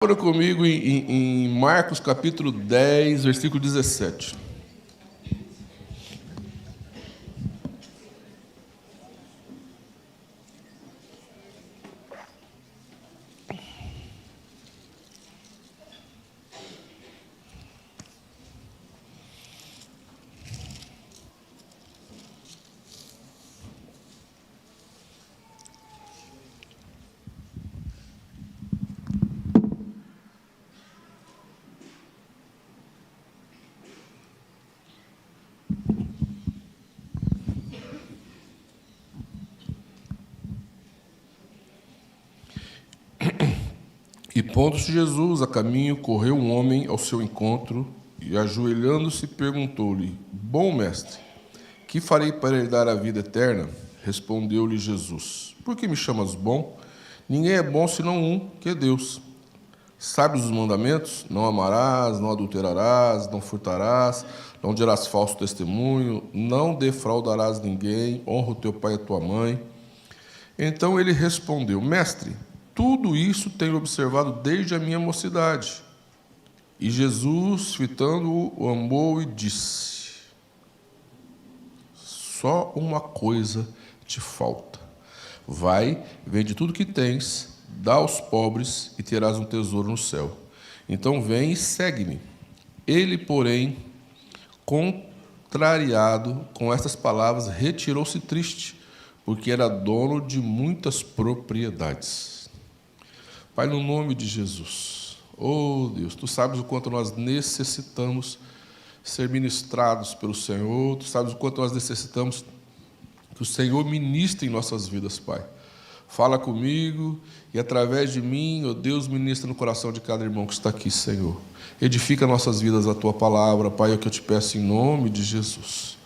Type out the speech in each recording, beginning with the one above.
Abra comigo em Marcos capítulo 10, versículo 17. E pondo-se Jesus a caminho, correu um homem ao seu encontro e, ajoelhando-se, perguntou-lhe: Bom mestre, que farei para herdar a vida eterna? Respondeu-lhe Jesus: Por que me chamas bom? Ninguém é bom senão um, que é Deus. Sabes os mandamentos? Não amarás, não adulterarás, não furtarás, não dirás falso testemunho, não defraudarás ninguém, honra o teu pai e a tua mãe. Então ele respondeu: Mestre, tudo isso tenho observado desde a minha mocidade. E Jesus, fitando-o, o amou e disse: Só uma coisa te falta. Vai, vende tudo que tens, dá aos pobres e terás um tesouro no céu. Então vem e segue-me. Ele, porém, contrariado com estas palavras, retirou-se triste, porque era dono de muitas propriedades. Pai, no nome de Jesus, oh Deus, Tu sabes o quanto nós necessitamos ser ministrados pelo Senhor, Tu sabes o quanto nós necessitamos que o Senhor ministre em nossas vidas, Pai. Fala comigo e através de mim, oh Deus, ministra no coração de cada irmão que está aqui, Senhor. Edifica nossas vidas a Tua palavra, Pai, é o que eu te peço em nome de Jesus.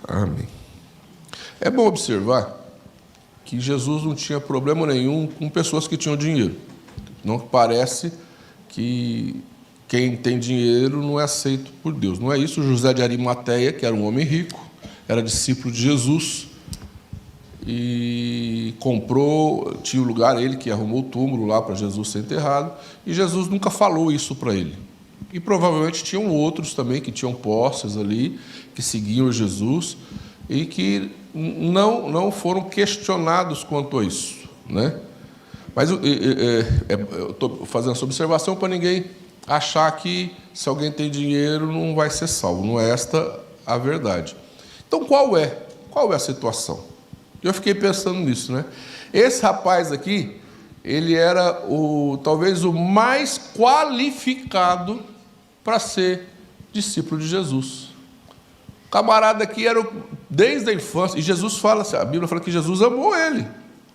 Amém. É bom observar que Jesus não tinha problema nenhum com pessoas que tinham dinheiro. Não parece que quem tem dinheiro não é aceito por Deus. Não é isso. José de Arimateia, que era um homem rico, era discípulo de Jesus e comprou, tinha um lugar, ele que arrumou o túmulo lá para Jesus ser enterrado, e Jesus nunca falou isso para ele. E provavelmente tinham outros também que tinham posses ali, que seguiam Jesus e que não foram questionados quanto a isso, né? Mas eu estou fazendo essa observação para ninguém achar que se alguém tem dinheiro não vai ser salvo. Não é esta a verdade. Então, qual é a situação? Eu fiquei pensando nisso, né? Esse rapaz aqui, ele era talvez o mais qualificado para ser discípulo de Jesus. O camarada aqui era desde a infância, e Jesus fala, a Bíblia fala que Jesus amou ele,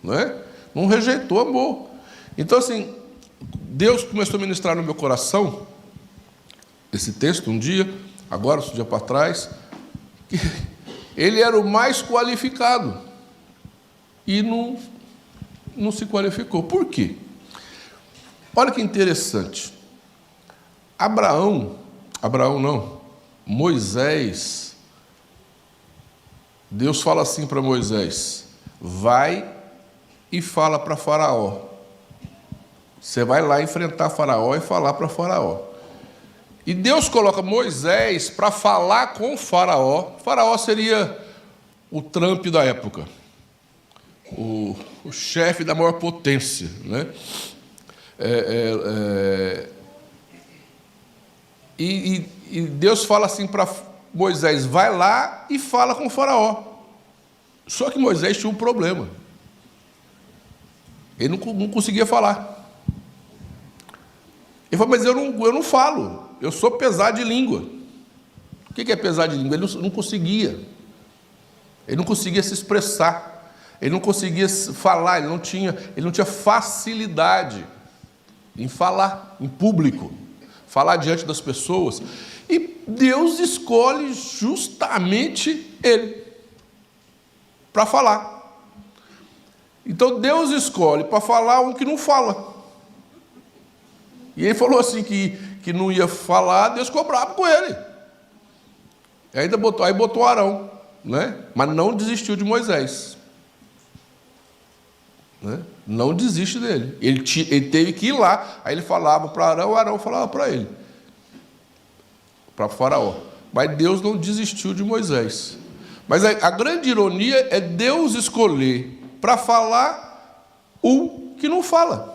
não é? Não rejeitou, amor. Então, assim, Deus começou a ministrar no meu coração esse texto um dia, agora, um dia para trás, que ele era o mais qualificado e não se qualificou. Por quê? Olha que interessante. Moisés, Deus fala assim para Moisés: vai e fala para Faraó. Você vai lá enfrentar Faraó e falar para Faraó. E Deus coloca Moisés para falar com Faraó. Faraó seria o Trump da época, o chefe da maior potência, né? E Deus fala assim para Moisés: vai lá e fala com Faraó. Só que Moisés tinha um problema. Ele não conseguia falar. Ele falou: mas eu não falo, eu sou pesado de língua. O que é pesado de língua? Ele não conseguia. Ele não conseguia se expressar. Ele não conseguia falar, ele não tinha facilidade em falar em público, falar diante das pessoas. E Deus escolhe justamente ele para falar. Então Deus escolhe para falar um que não fala. E ele falou assim que não ia falar, Deus ficou bravo com ele. E ainda botou Arão, né? Mas não desistiu de Moisés, né? Não desiste dele. Ele teve que ir lá. Aí ele falava para Arão, Arão falava para ele, para Faraó. Mas Deus não desistiu de Moisés. Mas a grande ironia é Deus escolher para falar o que não fala.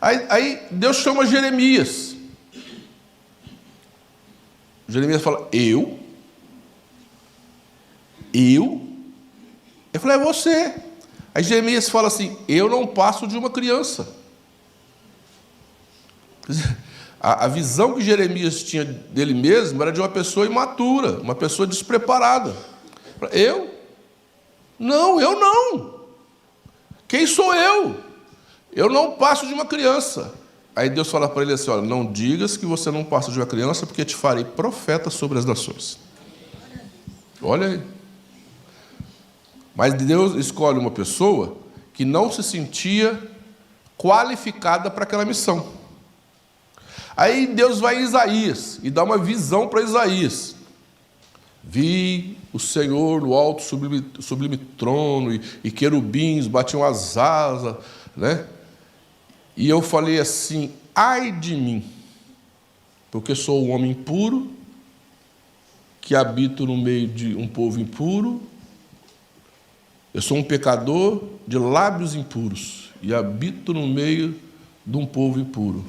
Aí Deus chama Jeremias. Jeremias fala, eu? Ele fala, é você. Aí Jeremias fala assim, eu não passo de uma criança. A visão que Jeremias tinha dele mesmo era de uma pessoa imatura, uma pessoa despreparada. Eu? Não, eu não. Quem sou eu? Eu não passo de uma criança. Aí Deus fala para ele assim, olha, não digas que você não passa de uma criança, porque te farei profeta sobre as nações. Olha aí. Mas Deus escolhe uma pessoa que não se sentia qualificada para aquela missão. Aí Deus vai em Isaías e dá uma visão para Isaías. Vi o Senhor no alto sublime trono, e querubins batiam as asas, né? E eu falei assim, ai de mim, porque sou um homem impuro, que habito no meio de um povo impuro. Eu sou um pecador de lábios impuros e habito no meio de um povo impuro.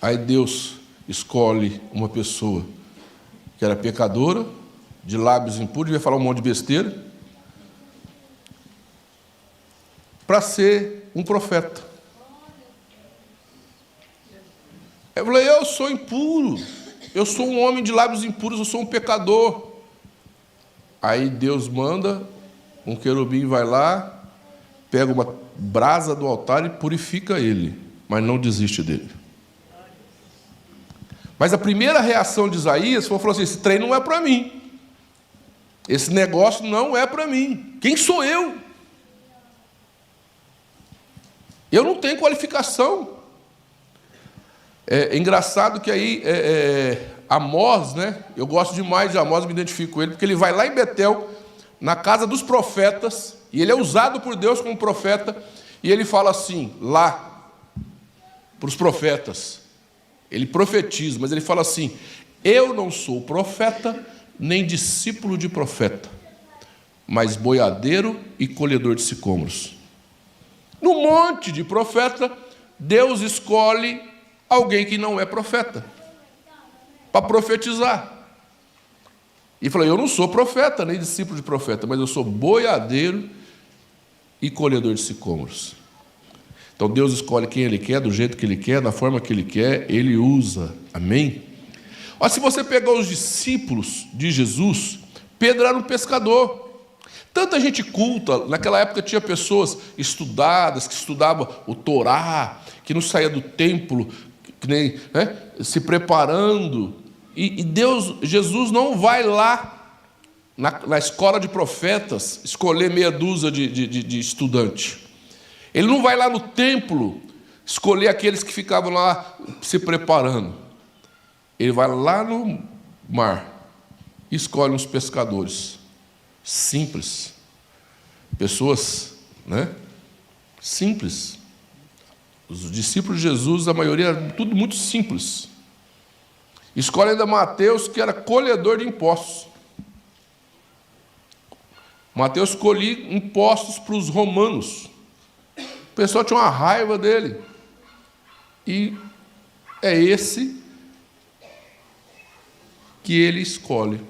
Aí Deus escolhe uma pessoa que era pecadora, de lábios impuros, devia falar um monte de besteira, para ser um profeta. Eu falei, eu sou impuro, eu sou um homem de lábios impuros, eu sou um pecador. Aí Deus manda, um querubim vai lá, pega uma brasa do altar e purifica ele, mas não desiste dele. Mas a primeira reação de Isaías foi, falou assim, esse trem não é para mim. Esse negócio não é para mim. Quem sou eu? Eu não tenho qualificação. É engraçado que aí Amós, né? Eu gosto demais de Amós, me identifico com ele, porque ele vai lá em Betel, na casa dos profetas, e ele é usado por Deus como profeta, e ele fala assim, lá, para os profetas, ele profetiza, mas ele fala assim, eu não sou profeta, nem discípulo de profeta, mas boiadeiro e colhedor de sicômoros. No monte de profeta, Deus escolhe alguém que não é profeta, para profetizar. E falou, eu não sou profeta, nem discípulo de profeta, mas eu sou boiadeiro e colhedor de sicômoros. Então Deus escolhe quem Ele quer, do jeito que Ele quer, da forma que Ele quer, Ele usa. Amém? Olha, se você pegar os discípulos de Jesus, Pedro era um pescador. Tanta gente culta, naquela época tinha pessoas estudadas, que estudavam o Torá, que não saía do templo, que nem, né, se preparando. E Jesus não vai lá na escola de profetas escolher meia dúzia de estudante. Ele não vai lá no templo escolher aqueles que ficavam lá se preparando. Ele vai lá no mar e escolhe uns pescadores simples, pessoas, né, simples. Os discípulos de Jesus, a maioria era tudo muito simples. Escolhe ainda Mateus, que era colhedor de impostos. Mateus colhia impostos para os romanos. O pessoal tinha uma raiva dele. E é esse que ele escolhe.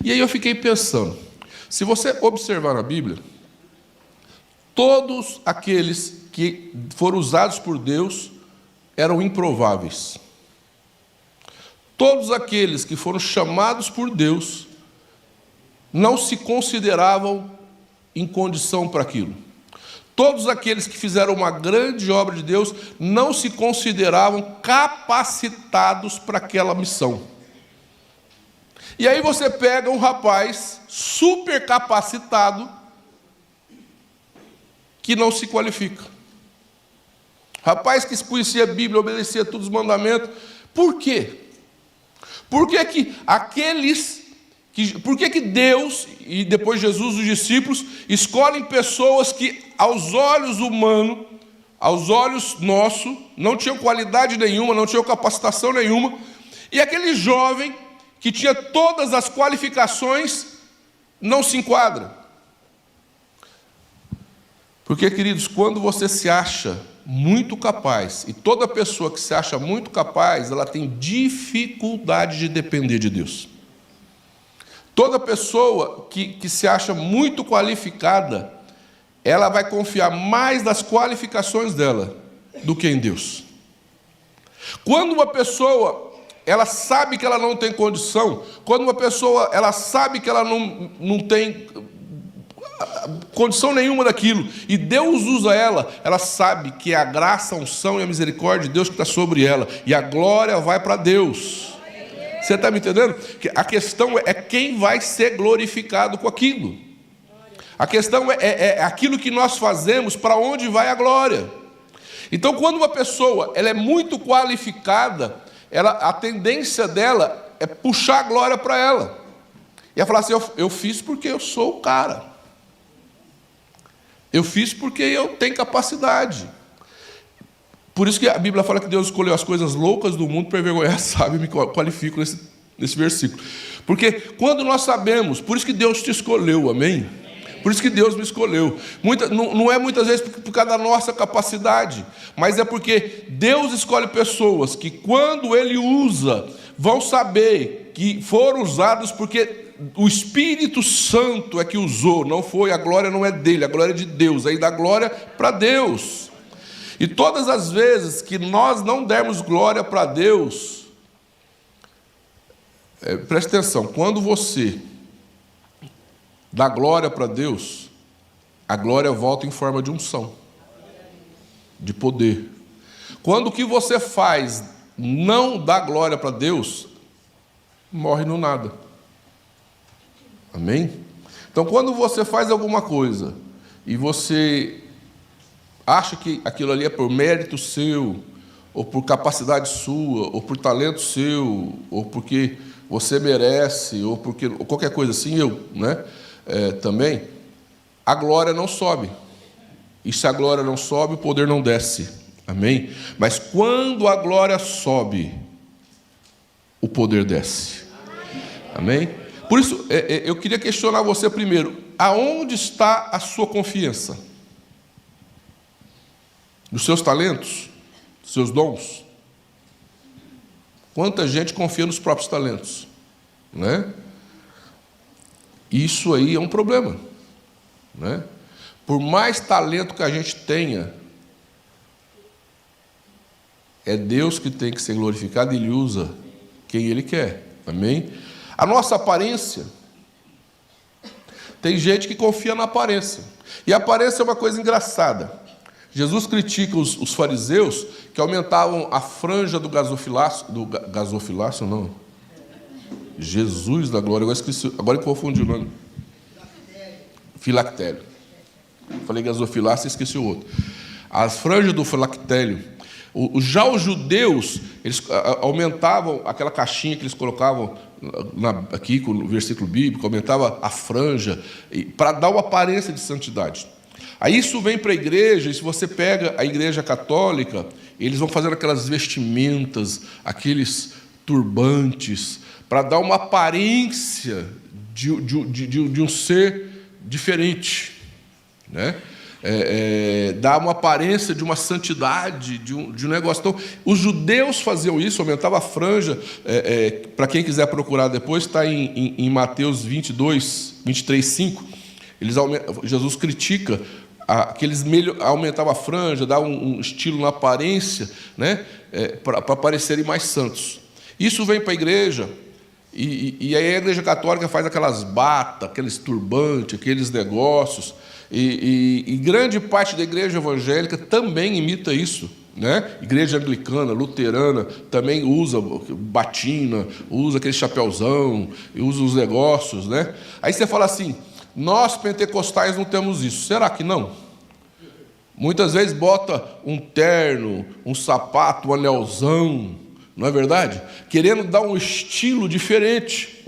E aí eu fiquei pensando, se você observar na Bíblia, todos aqueles que foram usados por Deus eram improváveis. Todos aqueles que foram chamados por Deus não se consideravam em condição para aquilo. Todos aqueles que fizeram uma grande obra de Deus não se consideravam capacitados para aquela missão. E aí você pega um rapaz super capacitado que não se qualifica. Rapaz que conhecia a Bíblia, obedecia a todos os mandamentos. Por quê? Por que que aqueles Por que Deus, e depois Jesus, os discípulos, escolhem pessoas que, aos olhos humanos, aos olhos nossos, não tinham qualidade nenhuma, não tinham capacitação nenhuma, e aquele jovem que tinha todas as qualificações não se enquadra? Porque, queridos, quando você se acha muito capaz, e toda pessoa que se acha muito capaz, ela tem dificuldade de depender de Deus. Toda pessoa que se acha muito qualificada, ela vai confiar mais nas qualificações dela do que em Deus. Quando uma pessoa, ela sabe que ela não tem condição, quando uma pessoa, ela sabe que ela não tem condição nenhuma daquilo, e Deus usa ela, ela sabe que é a graça, a unção e a misericórdia de Deus que está sobre ela, e a glória vai para Deus. Você está me entendendo? A questão é quem vai ser glorificado com aquilo. A questão é aquilo que nós fazemos, para onde vai a glória. Então, quando uma pessoa ela é muito qualificada, a tendência dela é puxar a glória para ela. E ela falar assim, eu fiz porque eu sou o cara. Eu fiz porque eu tenho capacidade. Por isso que a Bíblia fala que Deus escolheu as coisas loucas do mundo para envergonhar, sabe? Me qualifico nesse versículo. Porque quando nós sabemos, por isso que Deus te escolheu, amém? Por isso que Deus me escolheu. Não é muitas vezes por causa da nossa capacidade, mas é porque Deus escolhe pessoas que, quando Ele usa, vão saber que foram usados porque o Espírito Santo é que usou, não foi, a glória não é dele, a glória é de Deus, aí dá glória para Deus. E todas as vezes que nós não dermos glória para Deus, preste atenção, quando você dá glória para Deus, a glória volta em forma de unção, de poder. Quando o que você faz não dá glória para Deus, morre no nada. Amém? Então, quando você faz alguma coisa e você acha que aquilo ali é por mérito seu, ou por capacidade sua, ou por talento seu, ou porque você merece, ou porque ou qualquer coisa assim, também, a glória não sobe. E se a glória não sobe, o poder não desce. Amém? Mas quando a glória sobe, o poder desce. Amém? Por isso, eu queria questionar você primeiro. Aonde está a sua confiança? Nos seus talentos? Nos seus dons? Quanta gente confia nos próprios talentos? Né? Isso aí é um problema. Né? Por mais talento que a gente tenha, é Deus que tem que ser glorificado e Ele usa quem Ele quer. Amém? A nossa aparência, tem gente que confia na aparência. E a aparência é uma coisa engraçada. Jesus critica os fariseus que aumentavam a franja do gasofilácio, não. Jesus da glória, agora eu confundi o nome. Filactério. Falei gasofilácio e esqueci o outro. As franjas do filactério. Já os judeus, eles aumentavam aquela caixinha que eles colocavam aqui com o versículo bíblico, aumentava a franja, para dar uma aparência de santidade. Aí isso vem para a igreja, e se você pega a igreja católica, eles vão fazendo aquelas vestimentas, aqueles turbantes, para dar uma aparência de um ser diferente, né? Dá uma aparência de uma santidade, de um negócio. Então, os judeus faziam isso, aumentavam a franja. Para quem quiser procurar depois, está em Mateus 23, 5. Jesus critica que eles aumentavam a franja, davam um estilo na aparência, né, para parecerem mais santos. Isso vem para a igreja, e aí a igreja católica faz aquelas batas, aqueles turbantes, aqueles negócios. E grande parte da igreja evangélica também imita isso, né? Igreja anglicana, luterana, também usa batina, usa aquele chapéuzão, usa os negócios, né? Aí você fala assim, nós pentecostais não temos isso. Será que não? Muitas vezes bota um terno, um sapato, um anelzão, não é verdade? Querendo dar um estilo diferente,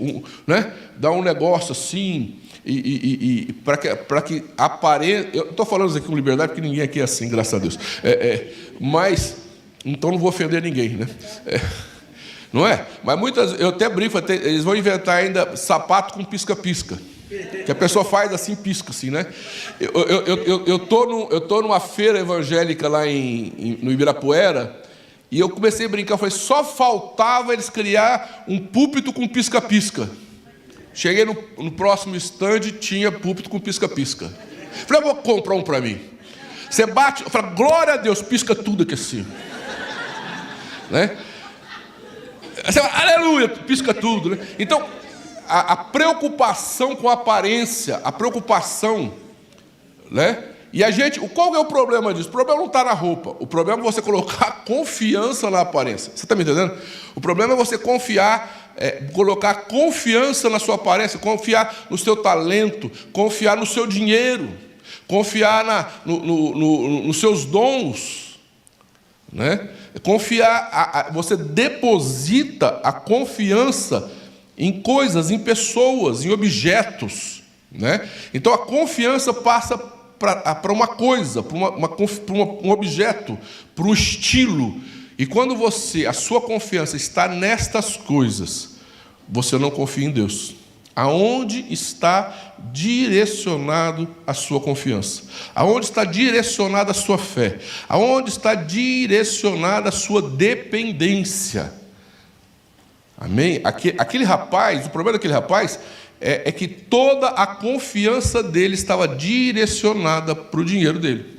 né? Dá um negócio assim, e para que apareça... Eu estou falando isso aqui com liberdade, porque ninguém aqui é assim, graças a Deus. Mas, então não vou ofender ninguém, né? Não é? Mas muitas... Eu até brinco, eles vão inventar ainda sapato com pisca-pisca. Que a pessoa faz assim, pisca assim, né? Eu tô numa feira evangélica lá no Ibirapuera, e eu comecei a brincar, eu falei, só faltava eles criar um púlpito com pisca-pisca. Cheguei no próximo estande, tinha púlpito com pisca-pisca. Falei, eu vou comprar um para mim. Você bate, eu falei, glória a Deus, pisca tudo aqui assim. Né? Você fala, aleluia, pisca tudo, né? Então, a preocupação com a aparência, a preocupação, né? E a gente, qual é o problema disso? O problema não está na roupa, o problema é você colocar confiança na aparência. Você está me entendendo? O problema é você colocar confiança na sua aparência, confiar no seu talento, confiar no seu dinheiro, confiar nos seus dons, né? Confiar, você deposita a confiança em coisas, em pessoas, em objetos, né? Então a confiança passa para uma coisa, para um objeto, para um estilo. E quando a sua confiança está nestas coisas, você não confia em Deus. Aonde está direcionado a sua confiança? Aonde está direcionada a sua fé? Aonde está direcionada a sua dependência? Amém? Aquele rapaz, o problema daquele rapaz é que toda a confiança dele estava direcionada para o dinheiro dele.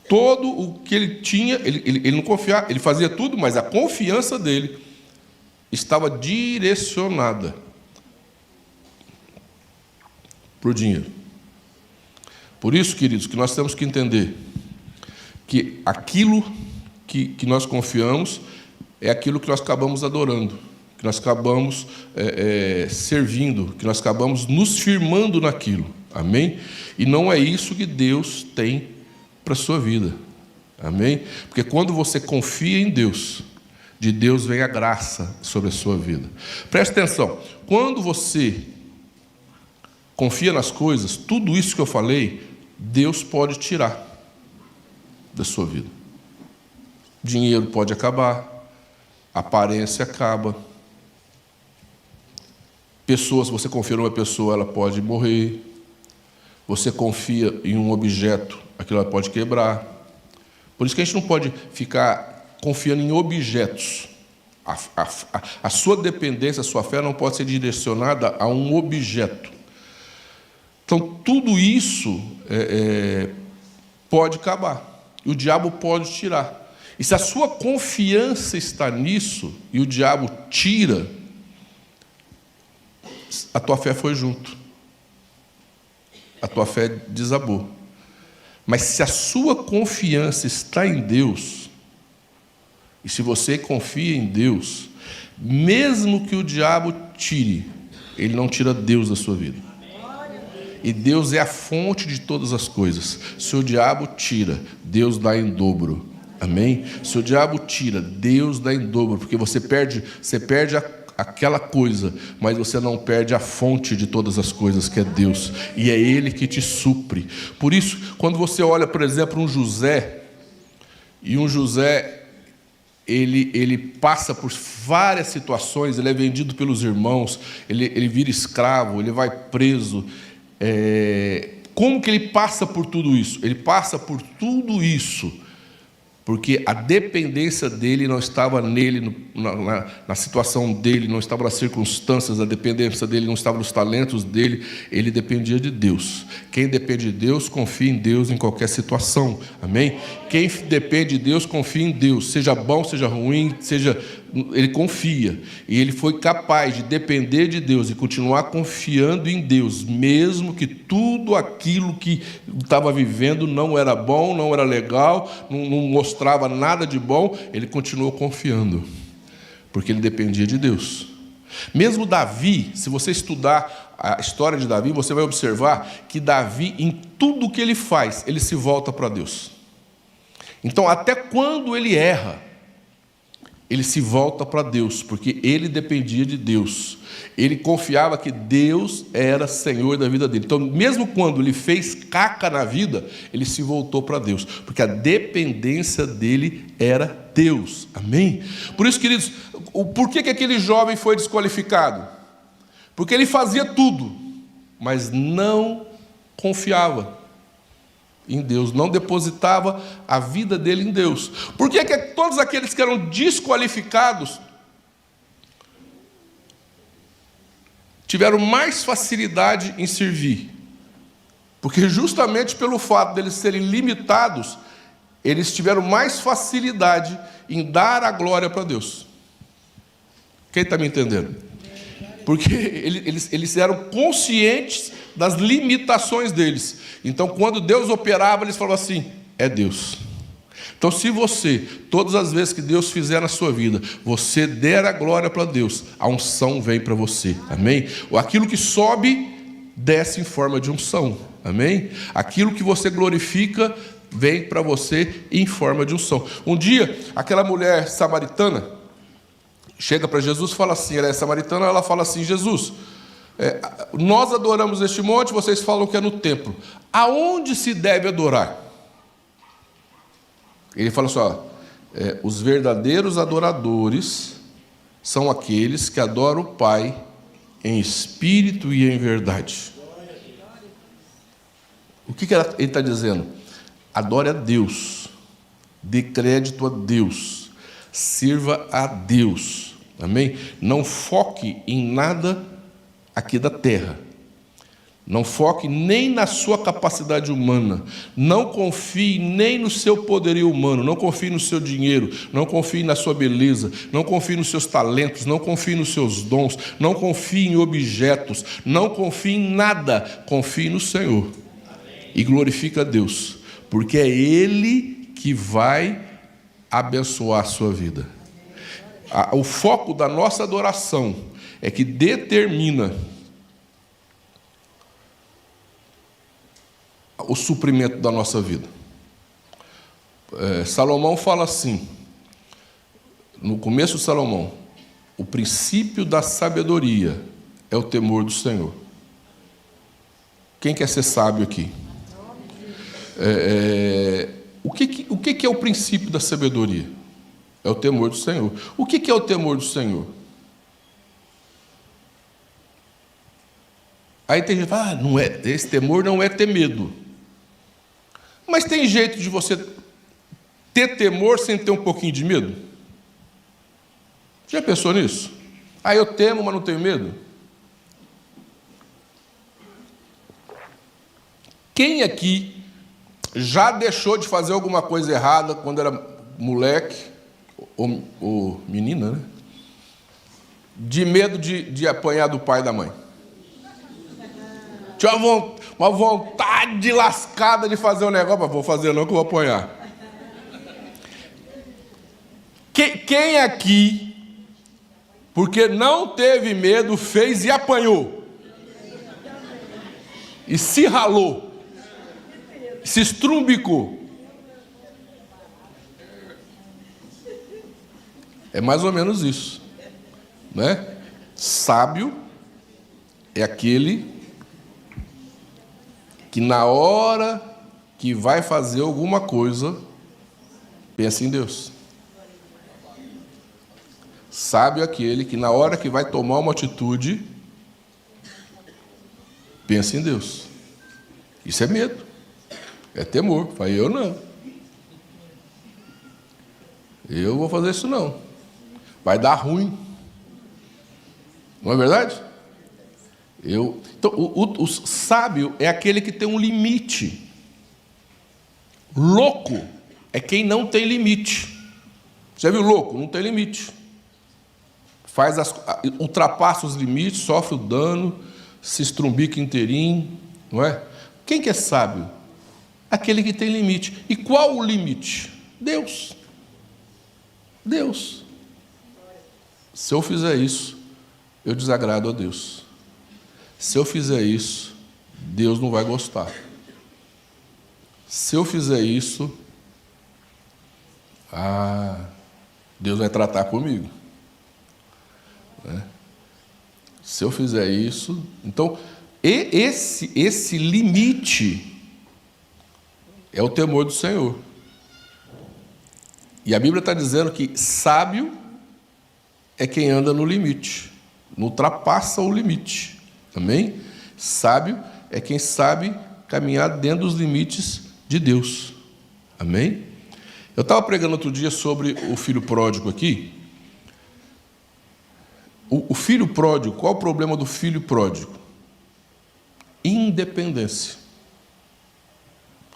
Todo o que ele tinha, ele não confiava, ele fazia tudo, mas a confiança dele estava direcionada para o dinheiro. Por isso, queridos, que nós temos que entender que aquilo que nós confiamos é aquilo que nós acabamos adorando, que nós acabamos servindo, que nós acabamos nos firmando naquilo. Amém? E não é isso que Deus tem para a sua vida. Amém? Porque quando você confia em Deus, de Deus vem a graça sobre a sua vida. Preste atenção, quando você confia nas coisas, tudo isso que eu falei, Deus pode tirar da sua vida. Dinheiro pode acabar, aparência acaba. Pessoas, você confia numa pessoa, ela pode morrer. Você confia em um objeto, aquilo ela pode quebrar. Por isso que a gente não pode ficar confiando em objetos. A sua dependência, a sua fé não pode ser direcionada a um objeto. Então, tudo isso pode acabar. E o diabo pode tirar. E se a sua confiança está nisso, e o diabo tira, a tua fé foi junto. A tua fé desabou. Mas se a sua confiança está em Deus, e se você confia em Deus, mesmo que o diabo tire, ele não tira Deus da sua vida. E Deus é a fonte de todas as coisas. Se o diabo tira, Deus dá em dobro. Amém? Se o diabo tira, Deus dá em dobro, porque você perde aquela coisa, mas você não perde a fonte de todas as coisas, que é Deus, e é Ele que te supre. Por isso, quando você olha, por exemplo, um José, e um José, ele passa por várias situações, ele é vendido pelos irmãos, ele vira escravo, ele vai preso. Como que ele passa por tudo isso? Ele passa por tudo isso porque a dependência dele não estava nele, na situação dele, não estava nas circunstâncias, a dependência dele não estava nos talentos dele, ele dependia de Deus. Quem depende de Deus, confia em Deus em qualquer situação, amém? Quem depende de Deus, confia em Deus, seja bom, seja ruim, ele confia, e ele foi capaz de depender de Deus e continuar confiando em Deus, mesmo que tudo aquilo que estava vivendo não era bom, não era legal, não mostrava nada de bom, ele continuou confiando, porque ele dependia de Deus. Mesmo Davi, se você estudar a história de Davi, você vai observar que Davi, em tudo que ele faz, ele se volta para Deus. Então, até quando ele erra, ele se volta para Deus, porque ele dependia de Deus. Ele confiava que Deus era Senhor da vida dele. Então, mesmo quando ele fez caca na vida, ele se voltou para Deus, porque a dependência dele era Deus. Amém? Por isso, queridos, por que aquele jovem foi desqualificado? Porque ele fazia tudo, mas não confiava em Deus, não depositava a vida dele em Deus. Por que todos aqueles que eram desqualificados tiveram mais facilidade em servir? Porque justamente pelo fato deles serem limitados, eles tiveram mais facilidade em dar a glória para Deus. Quem está me entendendo? Porque eles eram conscientes das limitações deles. Então, quando Deus operava, eles falavam assim: é Deus. Então, se você, todas as vezes que Deus fizer na sua vida, você der a glória para Deus, a unção vem para você. Amém? Aquilo que sobe, desce em forma de unção. Amém? Aquilo que você glorifica, vem para você em forma de unção. Um dia, aquela mulher samaritana chega para Jesus e fala assim, ela é samaritana, ela fala assim: Jesus, nós adoramos este monte, vocês falam que é no templo. Aonde se deve adorar? Ele fala assim, os verdadeiros adoradores são aqueles que adoram o Pai em espírito e em verdade. O que ele está dizendo? Adore a Deus, dê crédito a Deus, sirva a Deus. Amém? Não foque em nada aqui da terra. Não foque nem na sua capacidade humana. Não confie nem no seu poderio humano. Não confie no seu dinheiro. Não confie na sua beleza. Não confie nos seus talentos. Não confie nos seus dons. Não confie em objetos. Não confie em nada. Confie no Senhor. E glorifica a Deus, porque é Ele que vai abençoar a sua vida. O foco da nossa adoração é que determina o suprimento da nossa vida. Salomão fala assim, no começo de Salomão: o princípio da sabedoria é o temor do Senhor. Quem quer ser sábio aqui? O que é o princípio da sabedoria? É o temor do Senhor. O que é o temor do Senhor? Aí tem gente que fala: não é, esse temor não é ter medo. Mas tem jeito de você ter temor sem ter um pouquinho de medo? Já pensou nisso? Eu temo, mas não tenho medo. Quem aqui já deixou de fazer alguma coisa errada quando era moleque, ou menina, né? De medo de apanhar do pai e da mãe? Tinha uma vontade lascada de fazer um negócio, mas vou fazer não que eu vou apanhar. Quem aqui, porque não teve medo, fez e apanhou? E se ralou? Se estrumbicou? É mais ou menos isso, né? Sábio é aquele que na hora que vai fazer alguma coisa, pensa em Deus. Sábio é aquele que na hora que vai tomar uma atitude, pensa em Deus. Isso é medo, é temor. Falei, eu não. Eu vou fazer isso não. Vai dar ruim. Não é verdade? Então, o sábio é aquele que tem um limite. Louco é quem não tem limite. Já viu louco? Não tem limite. Ultrapassa os limites, sofre o dano, se estrumbica inteirinho, não é? Quem que é sábio? Aquele que tem limite. E qual o limite? Deus. Deus. Se eu fizer isso, eu desagrado a Deus. Se eu fizer isso, Deus não vai gostar. Se eu fizer isso, Deus vai tratar comigo. Se eu fizer isso... Então, esse limite é o temor do Senhor. E a Bíblia está dizendo que sábio é quem anda no limite, não ultrapassa o limite. Amém? Sábio é quem sabe caminhar dentro dos limites de Deus. Amém? Eu estava pregando outro dia sobre o filho pródigo aqui. O filho pródigo, qual o problema do filho pródigo? Independência.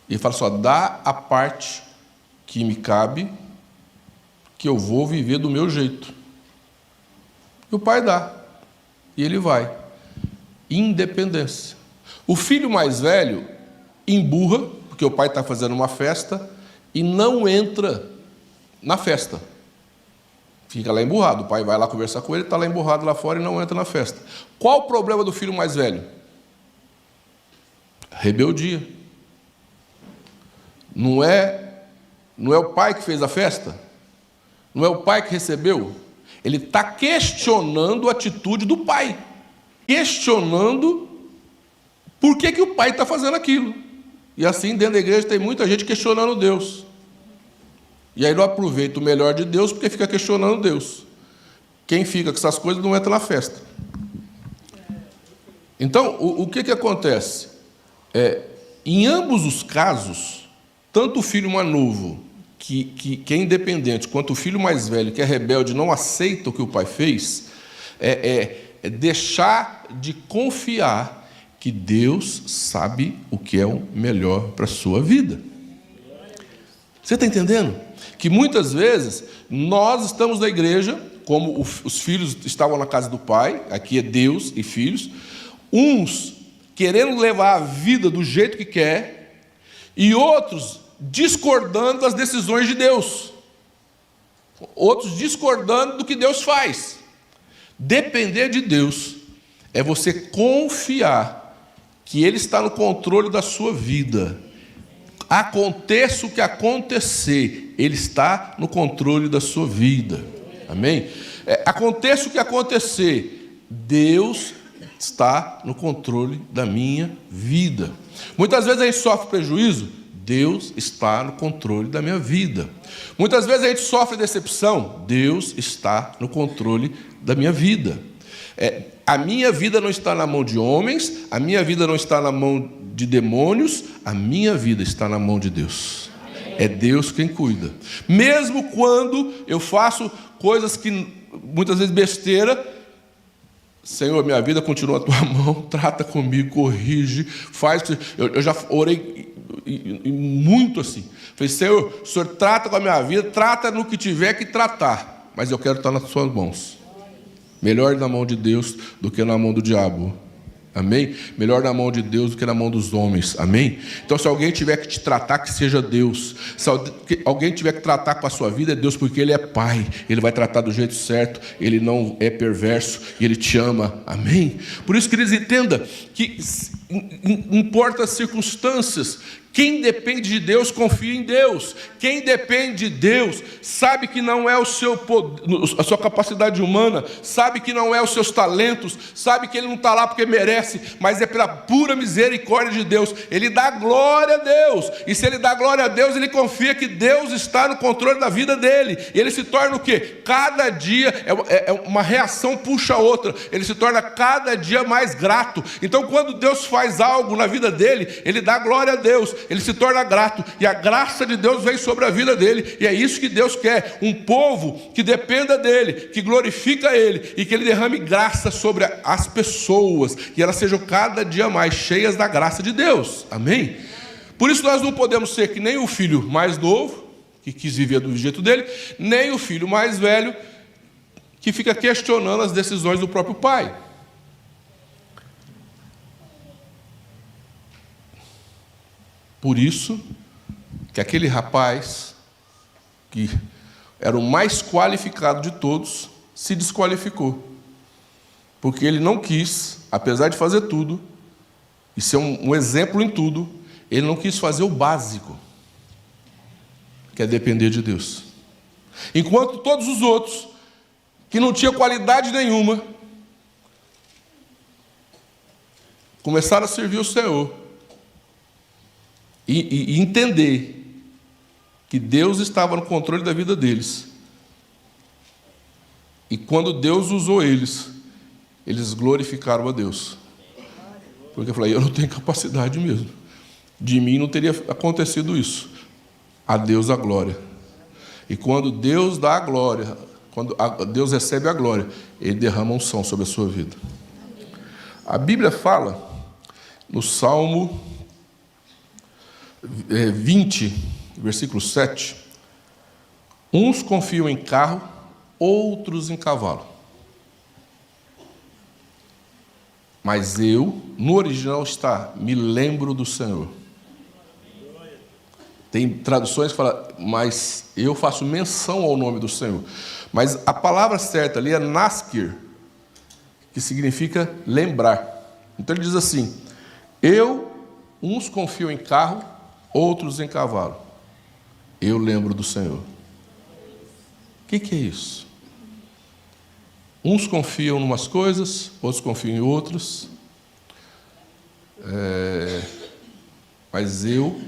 Ele fala só, dá a parte que me cabe, que eu vou viver do meu jeito. E o pai dá. E ele vai. Independência. O filho mais velho emburra, porque o pai está fazendo uma festa, e não entra na festa. Fica lá emburrado. O pai vai lá conversar com ele, está lá emburrado lá fora e não entra na festa. Qual o problema do filho mais velho? Rebeldia. Não é o pai que fez a festa? Não é o pai que recebeu? Ele está questionando a atitude do pai. Questionando por que o pai está fazendo aquilo. E assim, dentro da igreja, tem muita gente questionando Deus. E aí não aproveita o melhor de Deus, porque fica questionando Deus. Quem fica com essas coisas não entra na festa. Então, o que acontece? Em ambos os casos, tanto o filho mais novo, que é independente, quanto o filho mais velho, que é rebelde, não aceita o que o pai fez, é deixar de confiar que Deus sabe o que é o melhor para a sua vida. Você está entendendo? Que muitas vezes nós estamos na igreja, como os filhos estavam na casa do pai, aqui é Deus e filhos, uns querendo levar a vida do jeito que quer, e outros discordando das decisões de Deus. Outros discordando do que Deus faz. Depender de Deus é você confiar que Ele está no controle da sua vida. Aconteça o que acontecer, Ele está no controle da sua vida. Amém? Aconteça o que acontecer, Deus está no controle da minha vida. Muitas vezes a gente sofre prejuízo, Deus está no controle da minha vida. Muitas vezes a gente sofre decepção, Deus está no controle da minha vida. A minha vida não está na mão de homens, a minha vida não está na mão de demônios, a minha vida está na mão de Deus. É Deus quem cuida. Mesmo quando eu faço coisas que muitas vezes besteira, Senhor, minha vida continua na tua mão, trata comigo, corrige, faz. Eu já orei muito assim. Falei, Senhor, o Senhor trata com a minha vida, trata no que tiver que tratar, mas eu quero estar nas suas mãos. Melhor na mão de Deus do que na mão do diabo. Amém? Melhor na mão de Deus do que na mão dos homens. Amém? Então, se alguém tiver que te tratar, que seja Deus. Se alguém tiver que tratar com a sua vida, é Deus, porque Ele é Pai. Ele vai tratar do jeito certo. Ele não é perverso e Ele te ama. Amém? Por isso, queridos, entenda que importa as circunstâncias. Quem depende de Deus, confia em Deus. Quem depende de Deus, sabe que não é o seu poder, a sua capacidade humana, sabe que não é os seus talentos, sabe que ele não está lá porque merece, mas é pela pura misericórdia de Deus. Ele dá glória a Deus. E se ele dá glória a Deus, ele confia que Deus está no controle da vida dele. E ele se torna o quê? Cada dia, uma reação puxa a outra. Ele se torna cada dia mais grato. Então, quando Deus faz algo na vida dele, ele dá glória a Deus. Ele se torna grato, e a graça de Deus vem sobre a vida dele, e é isso que Deus quer, um povo que dependa dele, que glorifica ele, e que ele derrame graça sobre as pessoas, que elas sejam cada dia mais cheias da graça de Deus. Amém? Por isso nós não podemos ser que nem o filho mais novo, que quis viver do jeito dele, nem o filho mais velho, que fica questionando as decisões do próprio pai. Por isso que aquele rapaz, que era o mais qualificado de todos, se desqualificou. Porque ele não quis, apesar de fazer tudo, e ser um exemplo em tudo, ele não quis fazer o básico, que é depender de Deus. Enquanto todos os outros, que não tinham qualidade nenhuma, começaram a servir o Senhor e entender que Deus estava no controle da vida deles. E quando Deus usou eles, eles glorificaram a Deus. Porque eu falei, eu não tenho capacidade mesmo. De mim não teria acontecido isso. A Deus a glória. E quando Deus dá a glória, quando Deus recebe a glória, Ele derrama unção sobre a sua vida. A Bíblia fala, no Salmo 20, versículo 7, uns confiam em carro, outros em cavalo. Mas eu, no original está, me lembro do Senhor. Tem traduções que falam, mas eu faço menção ao nome do Senhor. Mas a palavra certa ali é naskir, que significa lembrar. Então ele diz assim, uns confiam em carro, outros em cavalo. Eu lembro do Senhor. O que é isso? Uns confiam em umas coisas, outros confiam em outras. Mas eu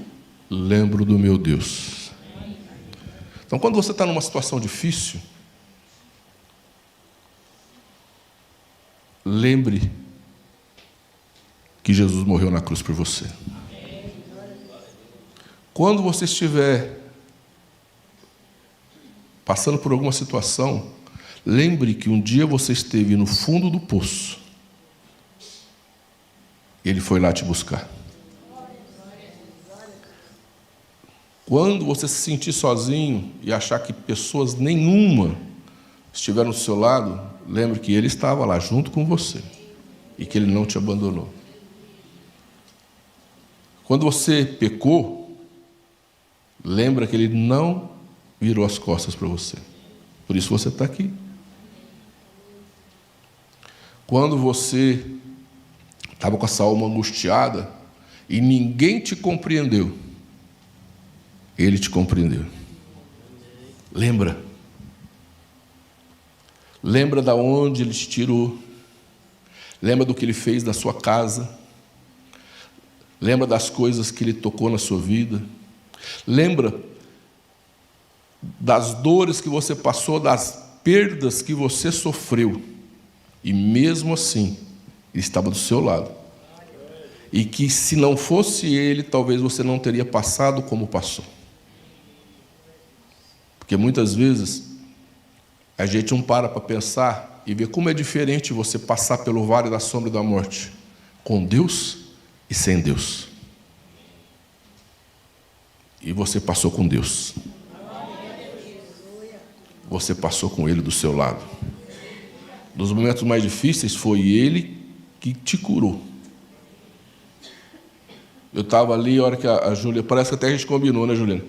lembro do meu Deus. Então, quando você está numa situação difícil, lembre que Jesus morreu na cruz por você. Quando você estiver passando por alguma situação, lembre que um dia você esteve no fundo do poço. Ele foi lá te buscar. Quando você se sentir sozinho e achar que pessoas nenhuma estiveram do seu lado, lembre que Ele estava lá junto com você e que Ele não te abandonou. Quando você pecou, lembra que Ele não virou as costas para você. Por isso você está aqui. Quando você estava com essa alma angustiada e ninguém te compreendeu, Ele te compreendeu. Lembra. Lembra da onde Ele te tirou. Lembra do que Ele fez na sua casa. Lembra das coisas que Ele tocou na sua vida. Lembra das dores que você passou, das perdas que você sofreu. E mesmo assim, Ele estava do seu lado. E que se não fosse Ele, talvez você não teria passado como passou. Porque muitas vezes a gente não para pensar e ver como é diferente você passar pelo vale da sombra da morte, com Deus e sem Deus. E você passou com Deus. Você passou com Ele do seu lado. Nos momentos mais difíceis foi Ele que te curou. Eu estava ali, a hora que a Júlia, parece que até a gente combinou, né, Juliana?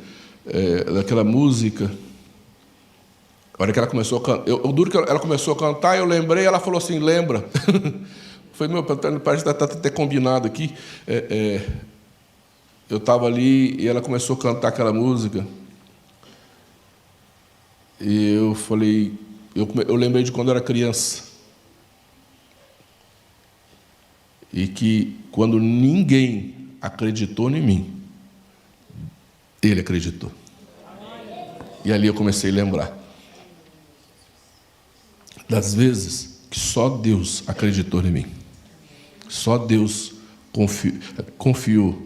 Daquela música. A hora que ela começou a cantar, o duro que ela começou a cantar, eu lembrei, ela falou assim, lembra? Foi, parece que está até combinado aqui. Eu estava ali e ela começou a cantar aquela música. E eu falei, eu lembrei de quando eu era criança. E que quando ninguém acreditou em mim, Ele acreditou. E ali eu comecei a lembrar das vezes que só Deus acreditou em mim. Só Deus confiou,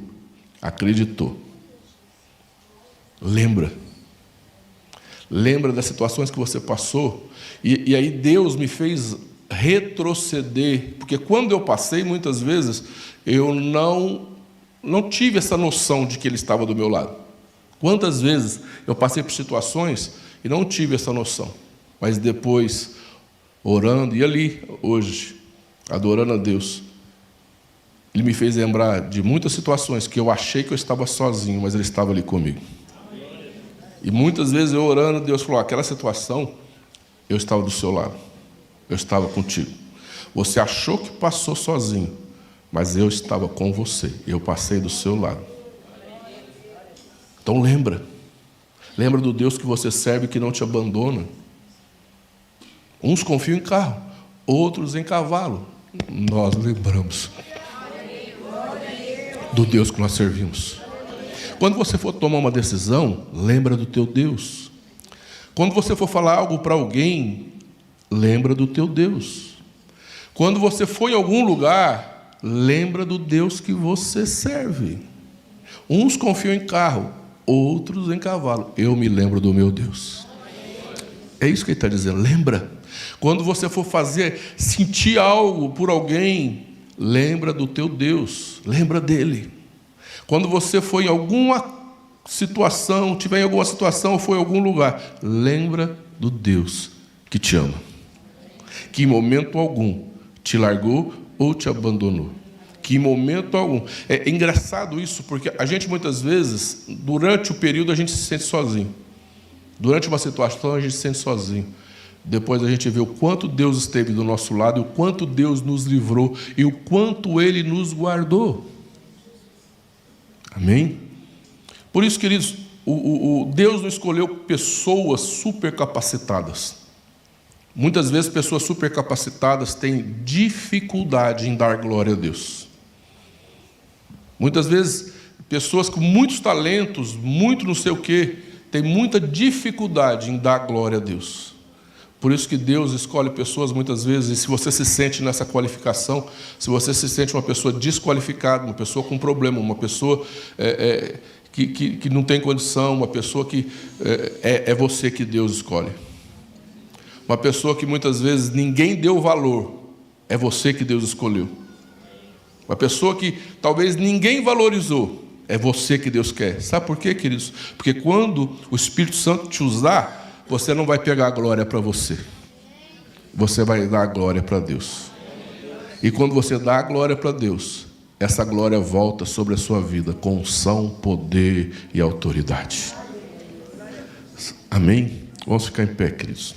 acreditou. Lembra das situações que você passou. E aí Deus me fez retroceder. Porque quando eu passei, muitas vezes, eu não tive essa noção de que Ele estava do meu lado. Quantas vezes eu passei por situações e não tive essa noção. Mas depois, orando, e ali, hoje, adorando a Deus, Ele me fez lembrar de muitas situações que eu achei que eu estava sozinho, mas Ele estava ali comigo. E muitas vezes eu orando, Deus falou, aquela situação, eu estava do seu lado. Eu estava contigo. Você achou que passou sozinho, mas eu estava com você. Eu passei do seu lado. Então lembra Lembra do Deus que você serve, que não te abandona. Uns confiam em carro, outros em cavalo. Nós lembramos do Deus que nós servimos. Quando você for tomar uma decisão, lembra do teu Deus. Quando você for falar algo para alguém, lembra do teu Deus. Quando você for em algum lugar, lembra do Deus que você serve. Uns confiam em carro, outros em cavalo. Eu me lembro do meu Deus. É isso que ele está dizendo, lembra. Quando você for sentir algo por alguém, lembra do teu Deus, lembra dele. Quando você for em alguma situação, tiver em alguma situação ou for em algum lugar, lembra do Deus que te ama, que em momento algum te largou ou te abandonou, que em momento algum. É engraçado isso, porque a gente muitas vezes, durante o período, a gente se sente sozinho. Durante uma situação, a gente se sente sozinho. Depois a gente vê o quanto Deus esteve do nosso lado, e o quanto Deus nos livrou, e o quanto Ele nos guardou. Amém? Por isso, queridos, Deus não escolheu pessoas supercapacitadas. Muitas vezes, pessoas supercapacitadas têm dificuldade em dar glória a Deus. Muitas vezes, pessoas com muitos talentos, muito não sei o quê, têm muita dificuldade em dar glória a Deus. Por isso que Deus escolhe pessoas muitas vezes, e se você se sente nessa qualificação, se você se sente uma pessoa desqualificada, uma pessoa com problema, uma pessoa que não tem condição, uma pessoa que é você que Deus escolhe. Uma pessoa que muitas vezes ninguém deu valor, é você que Deus escolheu. Uma pessoa que talvez ninguém valorizou, é você que Deus quer. Sabe por quê, queridos? Porque quando o Espírito Santo te usar, você não vai pegar a glória para você. Você vai dar a glória para Deus. E quando você dá a glória para Deus, essa glória volta sobre a sua vida com unção, poder e autoridade. Amém? Vamos ficar em pé, queridos.